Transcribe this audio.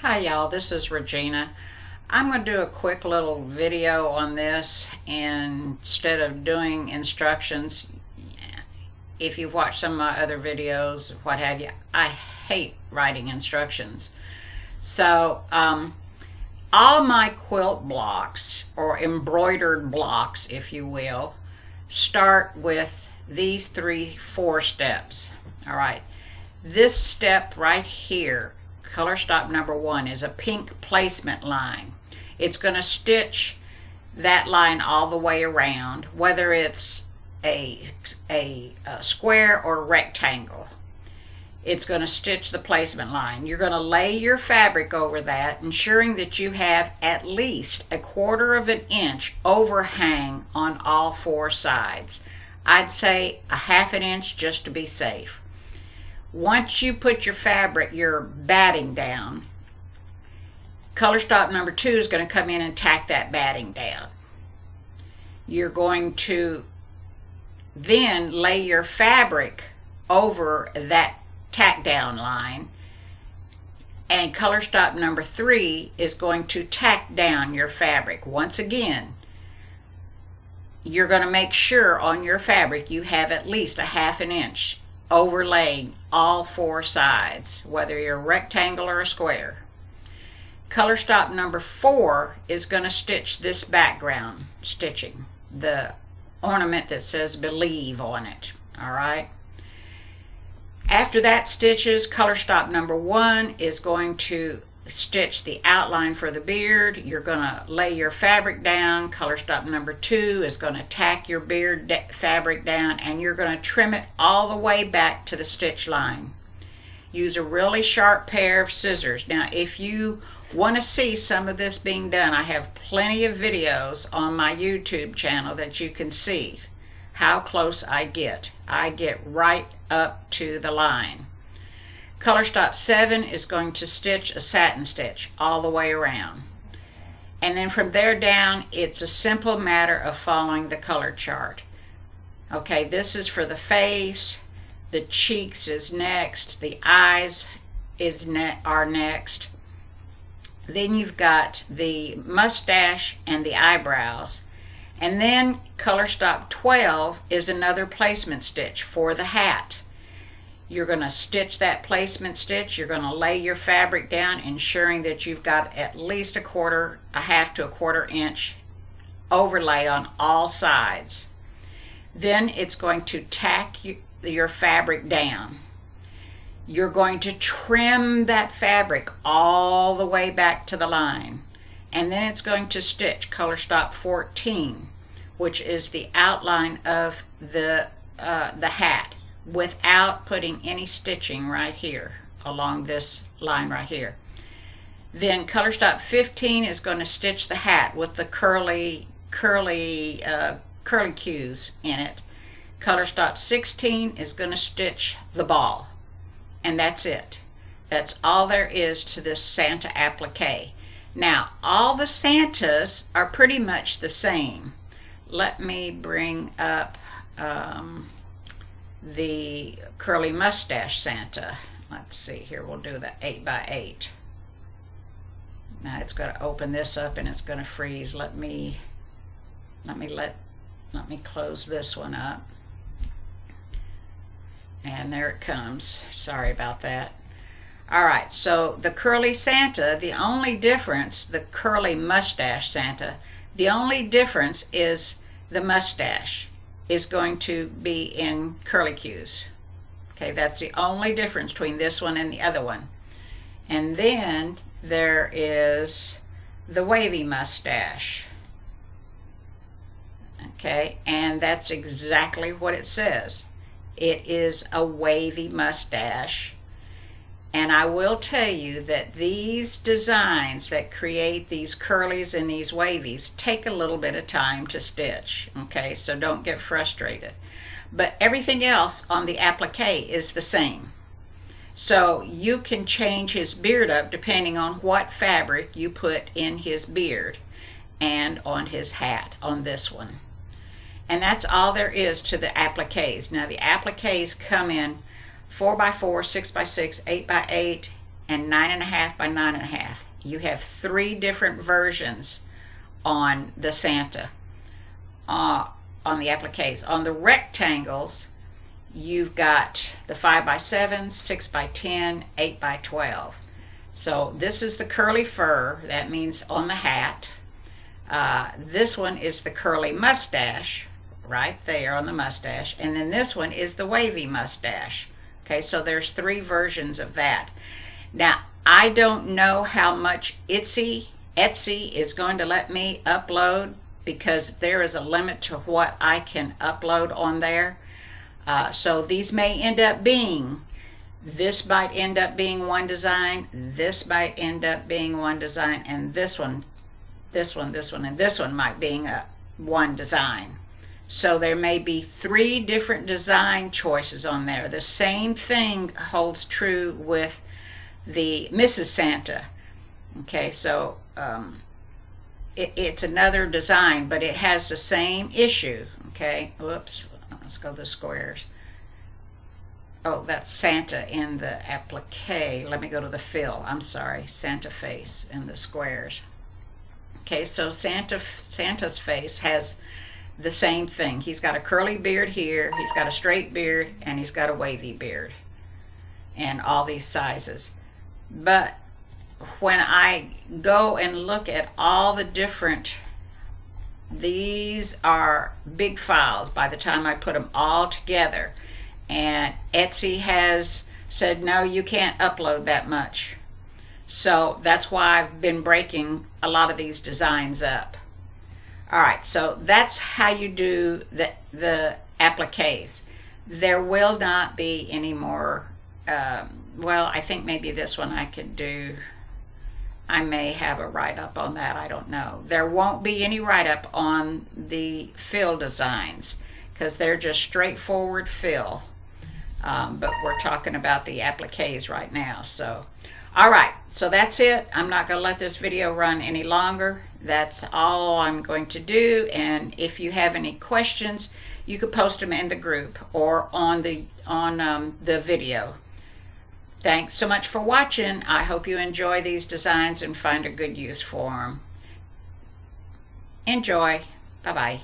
Hi y'all, this is Regina. I'm going to do a quick little video on this, and instead of doing instructions, if you've watched some of my other videos, what have you, I hate writing instructions. So all my quilt blocks, or embroidered blocks if you will, start with these 4 steps. All right, this step right here, color stop number 1, is a pink placement line. It's going to stitch that line all the way around, whether it's a square or rectangle. It's going to stitch the placement line. You're going to lay your fabric over that, ensuring that you have at least 1/4 of an inch overhang on all 4 sides. I'd say 1/2 an inch just to be safe. Once you put your fabric, your batting down, color stop number 2 is going to come in and tack that batting down. You're going to then lay your fabric over that tack down line, and color stop number 3 is going to tack down your fabric. Once again, you're going to make sure on your fabric you have at least 1/2 an inch overlaying all 4 sides, whether you're a rectangle or a square. Color stop number 4 is going to stitch this background stitching, the ornament that says believe on it. All right, after that stitches, color stop number 1 is going to stitch the outline for the beard. You're going to lay your fabric down. Color stop number 2 is going to tack your beard fabric down, and you're going to trim it all the way back to the stitch line. Use a really sharp pair of scissors. Now, if you want to see some of this being done, I have plenty of videos on my YouTube channel that you can see how close I get. I get right up to the line. Color stop 7 is going to stitch a satin stitch all the way around. And then from there down, it's a simple matter of following the color chart. Okay, this is for the face, the cheeks is next, the eyes are next. Then you've got the mustache and the eyebrows. And then color stop 12 is another placement stitch for the hat. You're going to stitch that placement stitch. You're going to lay your fabric down, ensuring that you've got at least 1/2 to 1/4 inch overlay on all sides. Then it's going to tack your fabric down. You're going to trim that fabric all the way back to the line, and then it's going to stitch color stop 14, which is the outline of the hat, without putting any stitching right here along this line right here. Then color stop 15 is going to stitch the hat with the curly cues in it. Color stop 16 is going to stitch the ball, and that's it. That's all there is to this Santa applique. Now, all the Santas are pretty much the same. Let me bring up the curly mustache Santa. Let's see here, we'll do the 8x8. Now it's going to open this up and it's going to freeze. Let me close this one up. And there it comes. Sorry about that. All right, so the curly Santa, the only difference, the curly mustache Santa, the only difference is the mustache is going to be in curly cues. Okay, that's the only difference between this one and the other one. And then there is the wavy mustache. Okay, and that's exactly what it says. It is a wavy mustache. And I will tell you that these designs that create these curlies and these wavies take a little bit of time to stitch. Okay, so don't get frustrated. But everything else on the applique is the same. So you can change his beard up depending on what fabric you put in his beard and on his hat on this one. And that's all there is to the appliques. Now the appliques come in 4x4, 6x6, 8x8, and 9.5 by 9.5. You have 3 different versions on the Santa, on the appliques. On the rectangles, you've got the 5 by 7, 6 by 10, 8 by 12. So this is the curly fur, that means on the hat. This one is the curly mustache, right there on the mustache. And then this one is the wavy mustache. Okay, so there's 3 versions of that. Now, I don't know how much Etsy is going to let me upload, because there is a limit to what I can upload on there. So these may end up being, this might end up being one design, this might end up being one design, and this one, and this one might be one design. So there may be 3 different design choices on there. The same thing holds true with the Mrs. Santa. Okay, so it's another design, but it has the same issue. Okay, whoops, let's go to the squares. Oh, that's Santa in the applique. Let me go to the fill. I'm sorry, Santa face in the squares. Okay, so Santa's face has the same thing. He's got a curly beard here, he's got a straight beard, and he's got a wavy beard, and all these sizes. But when I go and look at all the different, these are big files by the time I put them all together, and Etsy has said, no, you can't upload that much. So that's why I've been breaking a lot of these designs up. All right, so that's how you do the appliques. There will not be any more, well, I think maybe this one I could do. I may have a write-up on that, I don't know. There won't be any write-up on the fill designs, because they're just straightforward fill. But we're talking about the appliques right now. So, all right, so that's it. I'm not going to let this video run any longer. That's all I'm going to do. And if you have any questions, you could post them in the group or on the video. Thanks so much for watching. I hope you enjoy these designs and find a good use for them. Enjoy. Bye-bye.